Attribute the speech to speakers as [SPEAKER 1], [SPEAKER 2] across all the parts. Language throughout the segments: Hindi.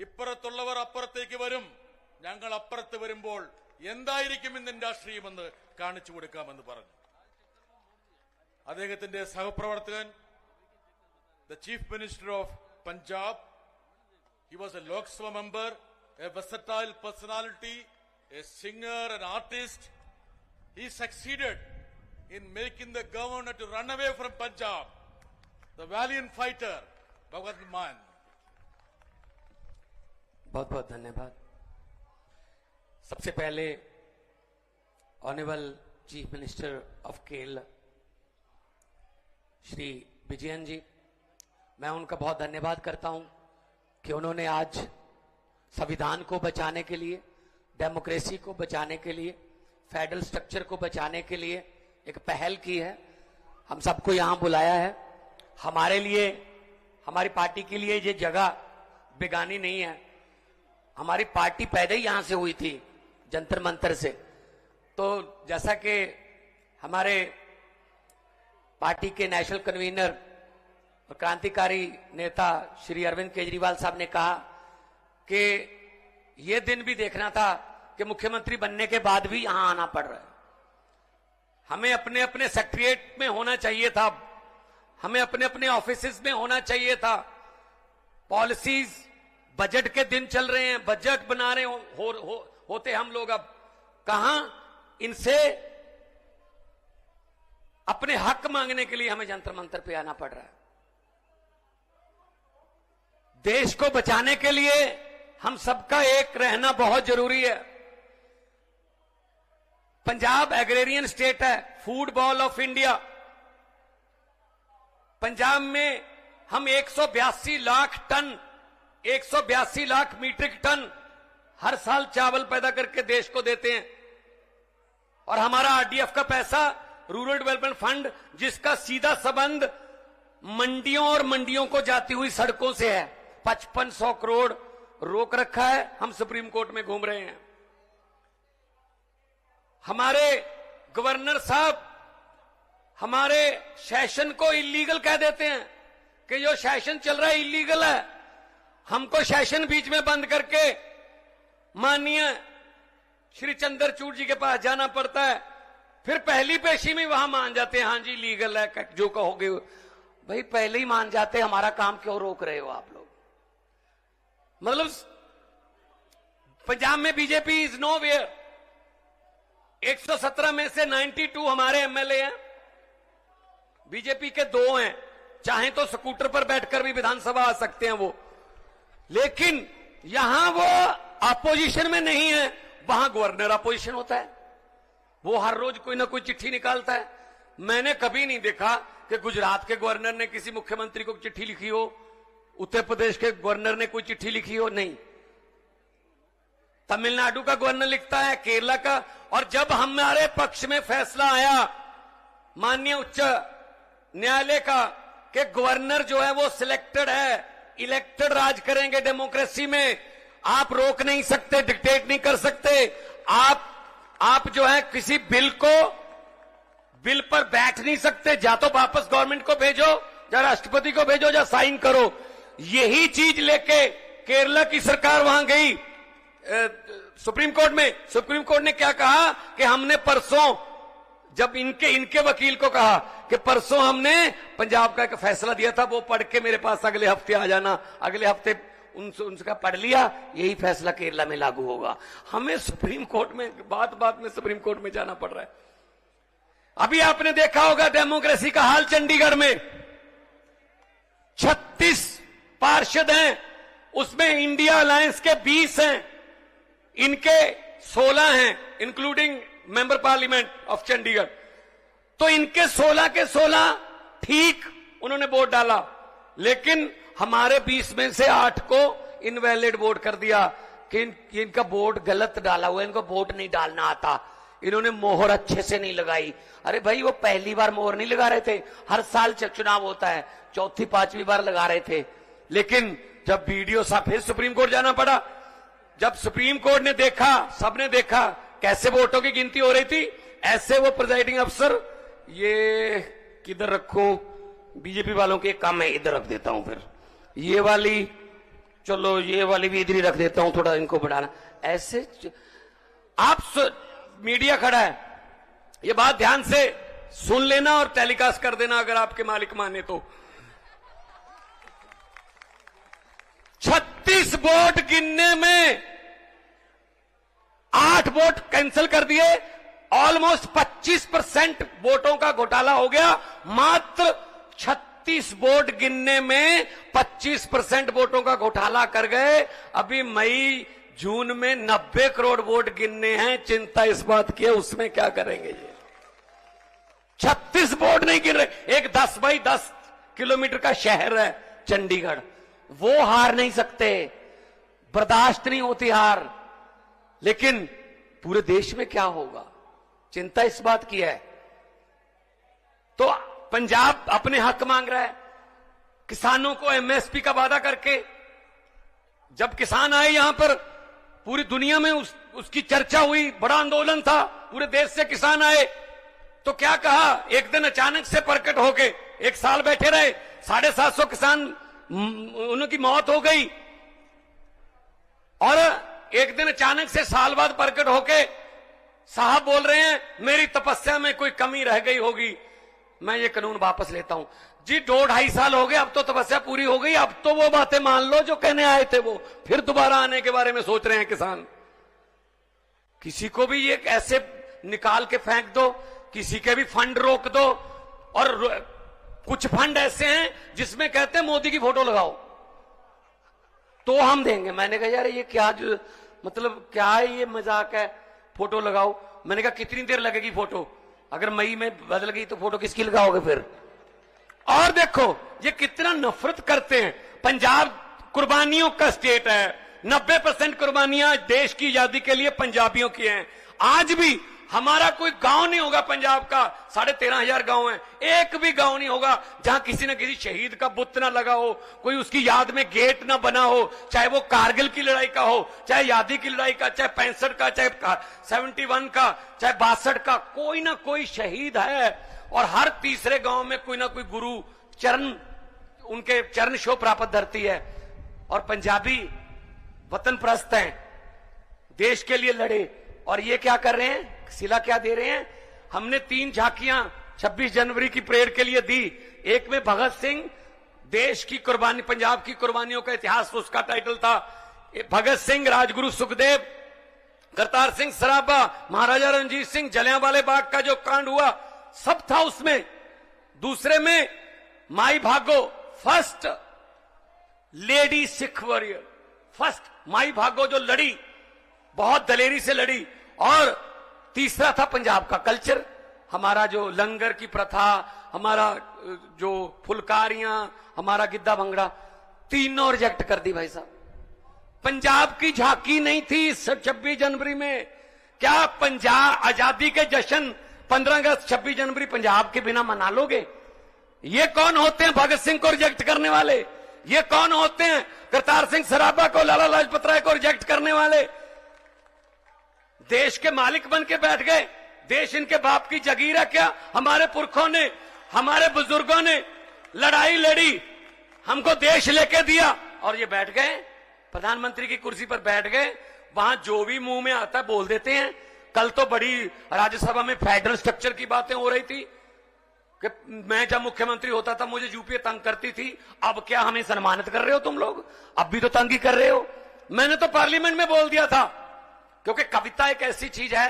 [SPEAKER 1] ഇപ്പുറത്തുള്ളവർ അപ്പുറത്തേക്ക് വരും, ഞങ്ങൾ അപ്പുറത്ത് വരുമ്പോൾ എന്തായിരിക്കും ഇന്ത്യൻ രാഷ്ട്രീയമെന്ന് കാണിച്ചു കൊടുക്കാമെന്ന് പറഞ്ഞു. അദ്ദേഹത്തിന്റെ സഹപ്രവർത്തകൻ, the Chief Minister of Punjab, he was a Lok Sabha member, a versatile personality, a singer, an artist. He succeeded in making the governor to run away from Punjab. The valiant fighter, Bhagwant Mann.
[SPEAKER 2] बहुत बहुत धन्यवाद. सबसे पहले honourable chief minister of Kerala Shri Vijayan ji, मैं उनका बहुत धन्यवाद करता हूं कि उन्होंने आज संविधान को बचाने के लिए, डेमोक्रेसी को बचाने के लिए, फेडरल स्ट्रक्चर को बचाने के लिए एक पहल की है. हम सबको यहां बुलाया है. हमारे लिए, हमारी पार्टी के लिए ये जगह बेगानी नहीं है. हमारी पार्टी पैदा ही यहां से हुई थी, जंतर मंतर से. तो जैसा कि हमारे पार्टी के नेशनल कन्वीनर और क्रांतिकारी नेता श्री अरविंद केजरीवाल साहब ने कहा कि ये दिन भी देखना था कि मुख्यमंत्री बनने के बाद भी यहां आना पड़ रहा है. हमें अपने अपने सेक्रेटरिएट में होना चाहिए था, हमें अपने अपने ऑफिसेज में होना चाहिए था. पॉलिसीज, बजट के दिन चल रहे हैं, बजट बना रहे होते हम लोग. अब कहां इनसे अपने हक मांगने के लिए हमें जंतर मंतर पे आना पड़ रहा है. देश को बचाने के लिए हम सबका एक रहना बहुत जरूरी है. पंजाब एग्रेरियन स्टेट है, food bowl of India. Punjab में हम 182 lakh ton, 182 lakh metric ton हर साल चावल पैदा करके देश को देते हैं. और हमारा आरडीएफ का पैसा, रूरल डेवलपमेंट फंड, जिसका सीधा संबंध मंडियों और मंडियों को जाती हुई सड़कों से है, 5500 करोड़ रोक रखा है. हम सुप्रीम कोर्ट में घूम रहे हैं. हमारे गवर्नर साहब हमारे सेशन को इलीगल कह देते हैं कि जो सेशन चल रहा है इलीगल है. हमको सेशन बीच में बंद करके माननीय श्री चंद्रचूड़ जी के पास जाना पड़ता है. फिर पहली पेशी में वहां मान जाते हैं, हां जी लीगल है, जो कहोगे. भाई पहले ही मान जाते, हमारा काम क्यों रोक रहे हो आप लोग? मतलब पंजाब में बीजेपी इज नो वेयर. 117 में से 92 हमारे एमएलए हैं, बीजेपी के 2 हैं. चाहे तो स्कूटर पर बैठकर भी विधानसभा आ सकते हैं वो. लेकिन यहां वो अपोजिशन में नहीं है, वहां गवर्नर अपोजिशन होता है. वो हर रोज कोई ना कोई चिट्ठी निकालता है. मैंने कभी नहीं देखा कि गुजरात के गवर्नर ने किसी मुख्यमंत्री को चिट्ठी लिखी हो, उत्तर प्रदेश के गवर्नर ने कोई चिट्ठी लिखी हो. नहीं, तमिलनाडु का गवर्नर लिखता है, केरला का. और जब हमारे पक्ष में फैसला आया माननीय उच्च न्यायालय का कि गवर्नर जो है वो सिलेक्टेड है, इलेक्टेड राज करेंगे डेमोक्रेसी में, आप रोक नहीं सकते, डिक्टेट नहीं कर सकते. आप जो है किसी बिल पर बैठ नहीं सकते. जा तो वापस गवर्नमेंट को भेजो, या राष्ट्रपति को भेजो, या साइन करो. यही चीज लेके केरला की सरकार वहां गई सुप्रीम कोर्ट में. सुप्रीम कोर्ट ने क्या कहा कि हमने परसों, जब इनके वकील को कहा कि परसों हमने पंजाब का एक फैसला दिया था, वो पढ़ के मेरे पास अगले हफ्ते आ जाना. अगले हफ्ते उनका पढ़ लिया, यही फैसला केरला में लागू होगा. हमें सुप्रीम कोर्ट में बात में सुप्रीम कोर्ट में जाना पड़ रहा है. अभी आपने देखा होगा डेमोक्रेसी का हाल चंडीगढ़ में. 36 पार्षद हैं, उसमें इंडिया अलायंस के 20 हैं, इनके 16 हैं, including member parliament of Chandigarh. तो इनके 16 के 16 ठीक उन्होंने वोट डाला. लेकिन हमारे 20 में से 8 को इनवैलिड वोट कर दिया कि इनका वोट गलत डाला हुआ है, इनको वोट नहीं डालना आता, इन्होंने मोहर अच्छे से नहीं लगाई. अरे भाई वो पहली बार मोहर नहीं लगा रहे थे, हर साल चुनाव होता है, चौथी 5वीं बार लगा रहे थे. लेकिन जब वीडियो साहब फिर सुप्रीम कोर्ट जाना पड़ा. जब सुप्रीम कोर्ट ने देखा, सबने देखा कैसे वोटों की गिनती हो रही थी, ऐसे वो प्रिजाइडिंग अफसर, ये किधर रखूं, बीजेपी वालों के काम मैं इधर रख देता हूं. फिर ये वाली चलो ये वाली भी इधर ही रख देता हूं, थोड़ा इनको बढ़ाना, ऐसे मीडिया खड़ा है, ये बात ध्यान से सुन लेना और टेलीकास्ट कर देना अगर आपके मालिक माने तो। 36 वोट गिनने में 8 वोट कैंसिल कर दिए, ऑलमोस्ट 25% वोटों का घोटाला हो गया। मात्र 36 वोट गिनने में 25% वोटों का घोटाला कर गए। अभी मई जून में 90 करोड़ वोट गिनने हैं, चिंता इस बात की है उसमें क्या करेंगे ये। 36 वोट नहीं गिन रहे। एक 10 बाई 10 किलोमीटर का शहर है चंडीगढ़, वो हार नहीं सकते, बर्दाश्त नहीं होती हार। लेकिन पूरे देश में क्या होगा, चिंता इस बात की है। तो पंजाब अपने हक मांग रहा है, किसानों को एमएसपी का वादा करके। जब किसान आए यहां पर, पूरी दुनिया में उसकी चर्चा हुई, बड़ा आंदोलन था, पूरे देश से किसान आए। तो क्या कहा, एक दिन अचानक से प्रकट होके, एक साल बैठे रहे, 750 किसान उनकी मौत हो गई, और एक दिन अचानक से साल बाद प्रकट होके साहब बोल रहे हैं मेरी तपस्या में कोई कमी रह गई होगी, मैं ये कानून वापस लेता हूं। जी 2-2.5 साल हो गए, अब तो तपस्या पूरी हो गई, अब तो वो बातें मान लो जो कहने आए थे, वो फिर दोबारा आने के बारे में सोच रहे हैं किसान। किसी को भी ये ऐसे निकाल के फेंक दो, किसी के भी फंड रोक दो। और कुछ फंड ऐसे हैं जिसमें कहते हैं मोदी की फोटो लगाओ तो हम देंगे। मैंने कहा यार ये क्या, जो मतलब क्या है ये, मजाक है, फोटो लगाओ। मैंने कहा कितनी देर लगेगी फोटो, अगर मई में बदल गई तो फोटो किसकी लगाओगे फिर। और देखो ये कितना नफरत करते हैं। पंजाब कुर्बानियों का स्टेट है, 90% कुर्बानियां देश की आजादी के लिए पंजाबियों की हैं। आज भी हमारा कोई गांव नहीं होगा पंजाब का, 13,500 गांव हैं, एक भी गांव नहीं होगा जहां किसी न किसी शहीद का बुत ना लगा हो, कोई उसकी याद में गेट ना बना हो, चाहे वो कारगिल की लड़ाई का हो, चाहे आजादी की लड़ाई का, चाहे 65 का, चाहे 71 का, चाहे 62 का, कोई ना कोई शहीद है। और हर तीसरे गांव में कोई ना कोई गुरु चरण, उनके चरण शो प्राप्त धरती है। और पंजाबी वतन प्रस्त हैं, देश के लिए लड़े। और ये क्या कर रहे हैं, सिला क्या दे रहे हैं। हमने 3 झांकियां 26 जनवरी की परेड के लिए दी। एक में भगत सिंह, देश की कुर्बानी, पंजाब की कुर्बानियों का इतिहास, उसका टाइटल था। भगत सिंह, राजगुरु सुखदेव, करतार सिंह सराभा, महाराजा रणजीत सिंह, जलियांवाले बाग का जो कांड हुआ सब था उसमें। दूसरे में माई भागो, first lady Sikh warrior, first my भागो जो लड़ी, बहुत दलेरी से लड़ी। और तीसरा था पंजाब का कल्चर, हमारा जो लंगर की प्रथा, हमारा जो फुलकारियां, हमारा गिद्दा भंगड़ा, तीनों रिजेक्ट कर दी भाई साहब। पंजाब की झांकी नहीं थी 26 जनवरी में। क्या पंजाब आजादी के जश्न 15 अगस्त 26 जनवरी पंजाब के बिना मना लोगे? ये कौन होते हैं भगत सिंह को रिजेक्ट करने वाले? ये कौन होते हैं करतार सिंह सराभा को, लाला लाजपत राय को रिजेक्ट करने वाले? देश के मालिक बन के बैठ गए। देश इनके बाप की जगीर है क्या? हमारे पुरखों ने, हमारे बुजुर्गों ने लड़ाई लड़ी, हमको देश लेके दिया, और ये बैठ गए प्रधानमंत्री की कुर्सी पर बैठ गए। वहां जो भी मुंह में आता है बोल देते हैं। कल तो बड़ी राज्यसभा में फेडरल स्ट्रक्चर की बातें हो रही थी कि मैं जब मुख्यमंत्री होता था मुझे यूपीए तंग करती थी, अब क्या हमें सम्मानित कर रहे हो तुम लोग? अब भी तो तंग ही कर रहे हो। मैंने तो पार्लियामेंट में बोल दिया था, क्योंकि कविता एक ऐसी चीज है,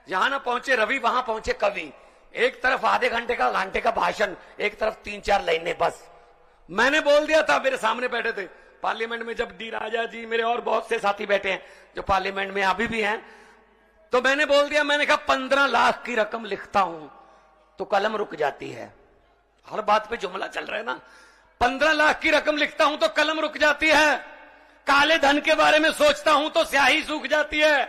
[SPEAKER 2] जहां ना पहुंचे रवि वहां पहुंचे कवि। एक तरफ आधे घंटे का भाषण, एक तरफ 3-4 लाइनें बस। मैंने बोल दिया था, मेरे सामने बैठे थे पार्लियामेंट में, जब डी राजा जी, मेरे और बहुत से साथी बैठे हैं जो पार्लियामेंट में अभी भी हैं, तो मैंने बोल दिया, मैंने कहा 15 लाख की रकम लिखता हूं तो कलम रुक जाती है। हर बात पे जुमला चल रहा है ना। 15 लाख की रकम लिखता हूं तो कलम रुक जाती है। काले धन के बारे में सोचता हूं तो स्याही सूख जाती है।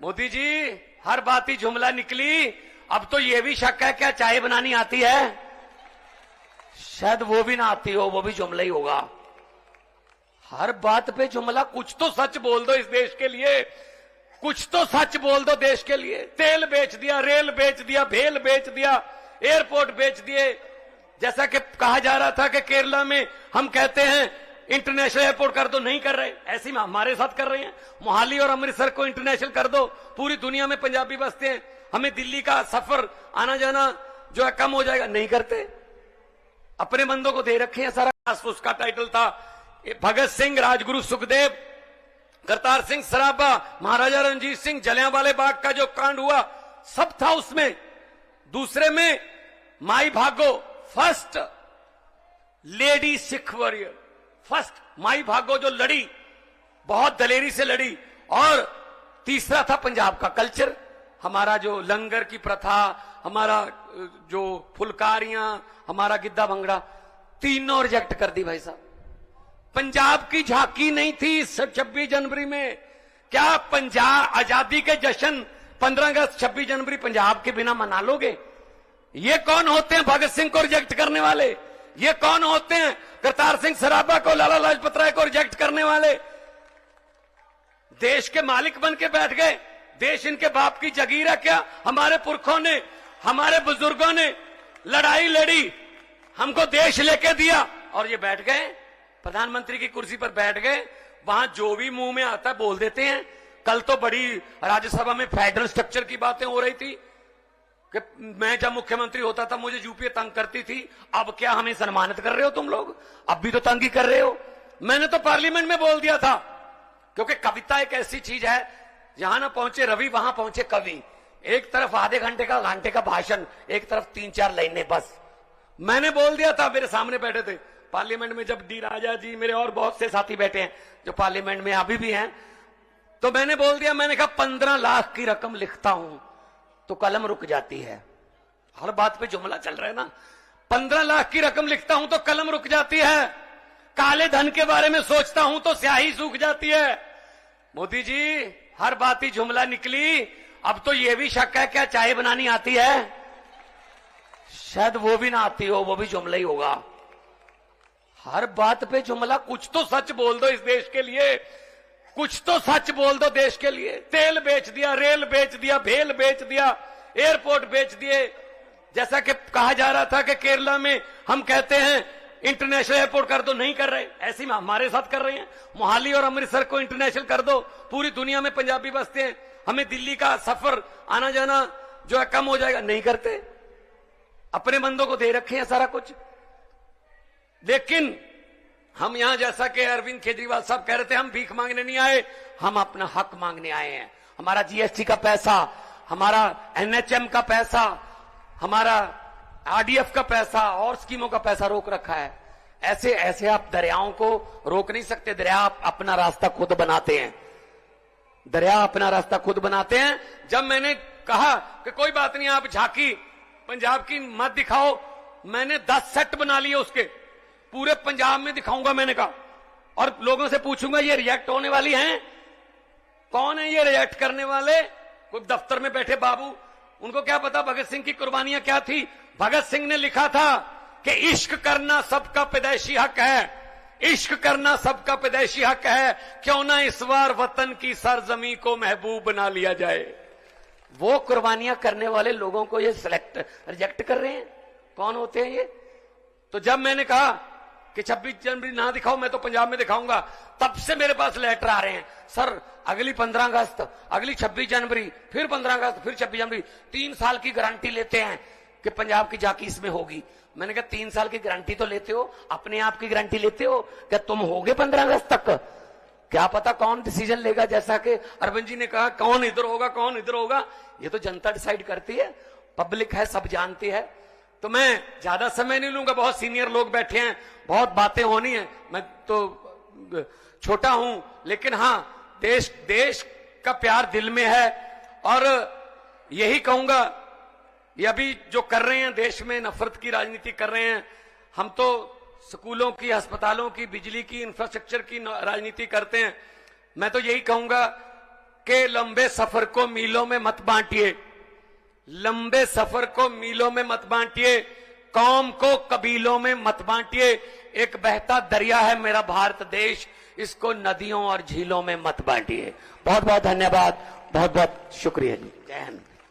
[SPEAKER 2] मोदी जी हर बात ही जुमला निकली। अब तो यह भी शक है क्या चाय बनानी आती है? शायद वो भी ना आती हो, वो भी जुमला ही होगा। हर बात पे जुमला। कुछ तो सच बोल दो इस देश के लिए, कुछ तो सच बोल दो देश के लिए। तेल बेच दिया, रेल बेच दिया, भेल बेच दिया, एयरपोर्ट बेच दिए। जैसा कि कहा जा रहा था कि केरला में हम कहते हैं
[SPEAKER 3] इंटरनेशनल एयरपोर्ट कर दो, नहीं कर रहे। ऐसे ही हमारे साथ कर रहे हैं। मोहाली और अमृतसर को इंटरनेशनल कर दो, पूरी दुनिया में पंजाबी बसते हैं, हमें दिल्ली का सफर आना जाना जो है कम हो जाएगा, नहीं करते। अपने बंदों को दे रखे हैं सारा। उसका टाइटल था भगत सिंह, राजगुरु सुखदेव, करतार सिंह सराबा, महाराजा रणजीत सिंह, जलियांवाले बाग का जो कांड हुआ सब था उसमें। दूसरे में माई भागो, first lady Sikh warrior, first my भागो जो लड़ी, बहुत दलेरी से लड़ी। और तीसरा था पंजाब का कल्चर, हमारा जो लंगर की प्रथा, हमारा जो फुलकारियां, हमारा गिद्दा भंगड़ा, तीनों रिजेक्ट कर दी भाई साहब। पंजाब की झांकी नहीं थी 26 जनवरी में। क्या पंजाब आजादी के जश्न 15 अगस्त 26 जनवरी पंजाब के बिना मना लोगे? ये कौन होते हैं भगत सिंह को रिजेक्ट करने वाले? ये कौन होते हैं करतार सिंह सराबा को, लाला लाजपत राय को रिजेक्ट करने वाले? देश के मालिक बन के बैठ गए। देश इनके बाप की जगीर है क्या? हमारे पुरखों ने, हमारे बुजुर्गों ने लड़ाई लड़ी, हमको देश लेके दिया, और ये बैठ गए प्रधानमंत्री की कुर्सी पर बैठ गए। वहां जो भी मुंह में आता है बोल देते हैं। कल तो बड़ी राज्यसभा में फेडरल स्ट्रक्चर की बातें हो रही थी कि मैं जब मुख्यमंत्री होता था मुझे यूपीए तंग करती थी, अब क्या हमें सम्मानित कर रहे हो तुम लोग? अब भी तो तंग ही कर रहे हो। मैंने तो पार्लियामेंट में बोल दिया था, क्योंकि कविता एक ऐसी चीज है, जहां ना पहुंचे रवि वहां पहुंचे कवि। एक तरफ आधे घंटे का भाषण, एक तरफ 3-4 लाइनें बस। मैंने बोल दिया था, मेरे सामने बैठे थे पार्लियामेंट में, जब डी राजा जी, मेरे और बहुत से साथी बैठे हैं जो पार्लियामेंट में अभी भी हैं, तो मैंने बोल दिया, मैंने कहा 15 लाख की रकम लिखता हूं तो कलम रुक जाती है। हर बात पे जुमला चल रहा है ना। 15 लाख की रकम लिखता हूं तो कलम रुक जाती है। काले धन के बारे में सोचता हूं तो स्याही सूख जाती है। मोदी जी, हर बात ही जुमला निकली। अब तो यह भी शक है क्या चाय बनानी आती है? शायद वो भी ना आती हो, वो भी जुमला ही होगा। हर बात पे जुमला। कुछ तो सच बोल दो इस देश के लिए, कुछ तो सच बोल दो देश के लिए। तेल बेच दिया, रेल बेच दिया, भेल बेच दिया, एयरपोर्ट बेच दिए। जैसा कि कहा जा रहा था कि केरला में हम कहते हैं इंटरनेशनल एयरपोर्ट कर दो, नहीं कर रहे। ऐसे ही हमारे साथ कर रहे हैं। मोहाली और अमृतसर को इंटरनेशनल कर दो, पूरी दुनिया में पंजाबी बसते हैं, हमें दिल्ली का सफर आना जाना जो है कम हो जाएगा, नहीं करते। अपने बंदों को दे रखे हैं सारा कुछ। लेकिन हम यहां, जैसा कि अरविंद केजरीवाल साहब कह रहे थे, हम भीख मांगने नहीं आए, हम अपना हक मांगने आए हैं। हमारा जीएसटी का पैसा, हमारा एनएचएम का पैसा, हमारा आरडीएफ का पैसा और स्कीमों का पैसा रोक रखा है। ऐसे ऐसे आप दरियाओं को रोक नहीं सकते। दरिया अपना रास्ता खुद बनाते हैं। दरिया अपना रास्ता खुद बनाते हैं। जब मैंने कहा कि कोई बात नहीं, आप झांकी पंजाब की मत दिखाओ, मैंने 10 सेट बना लिए उसके, पूरे पंजाब में दिखाऊंगा मैंने कहा, और लोगों से पूछूंगा ये रिएक्ट होने वाली हैं? कौन है ये रिएक्ट करने वाले? कोई दफ्तर में बैठे बाबू, उनको क्या पता भगत सिंह की कुर्बानियां क्या थी? भगत सिंह ने लिखा था कि इश्क करना सबका पैदाइशी हक है, इश्क करना सबका पैदाइशी हक है, क्यों ना इस बार वतन की सरजमी को महबूब बना लिया जाए। वो कुर्बानियां करने वाले लोगों को ये रिजेक्ट कर रहे हैं। कौन होते हैं ये? तो जब मैंने कहा कि 26 जनवरी ना दिखाओ, मैं तो पंजाब में दिखाऊंगा, तब से मेरे पास लेटर आ रहे हैं, सर अगली 15 अगस्त, अगली 26 जनवरी, फिर 15 अगस्त, फिर 26 जनवरी, 3 साल की गारंटी लेते हैं कि पंजाब की झांकी इसमें होगी। मैंने कहा 3 साल की गारंटी तो लेते हो, अपने आप की गारंटी लेते हो क्या? तुम होगे 15 अगस्त तक? क्या पता कौन डिसीजन लेगा? जैसा कि अरविंद जी ने कहा, कौन इधर होगा, कौन इधर होगा, ये तो जनता डिसाइड करती है, पब्लिक है, सब जानती है। तो मैं ज्यादा समय नहीं लूंगा, बहुत सीनियर लोग बैठे हैं, बहुत बातें होनी है, मैं तो छोटा हूं, लेकिन हां, देश का प्यार दिल में है। और यही कहूंगा, ये अभी जो कर रहे हैं देश में, नफरत की राजनीति कर रहे हैं, हम तो स्कूलों की, अस्पतालों की, बिजली की, इंफ्रास्ट्रक्चर की राजनीति करते हैं। मैं तो यही कहूंगा कि लंबे सफर को मीलों में मत बांटिए, लंबे सफर को मीलों में मत बांटिए, कौम को कबीलों में मत बांटिए। एक बहता दरिया है मेरा भारत देश, इसको नदियों और झीलों में मत बांटिए। बहुत बहुत धन्यवाद, बहुत बहुत शुक्रिया जी। जय हिंद।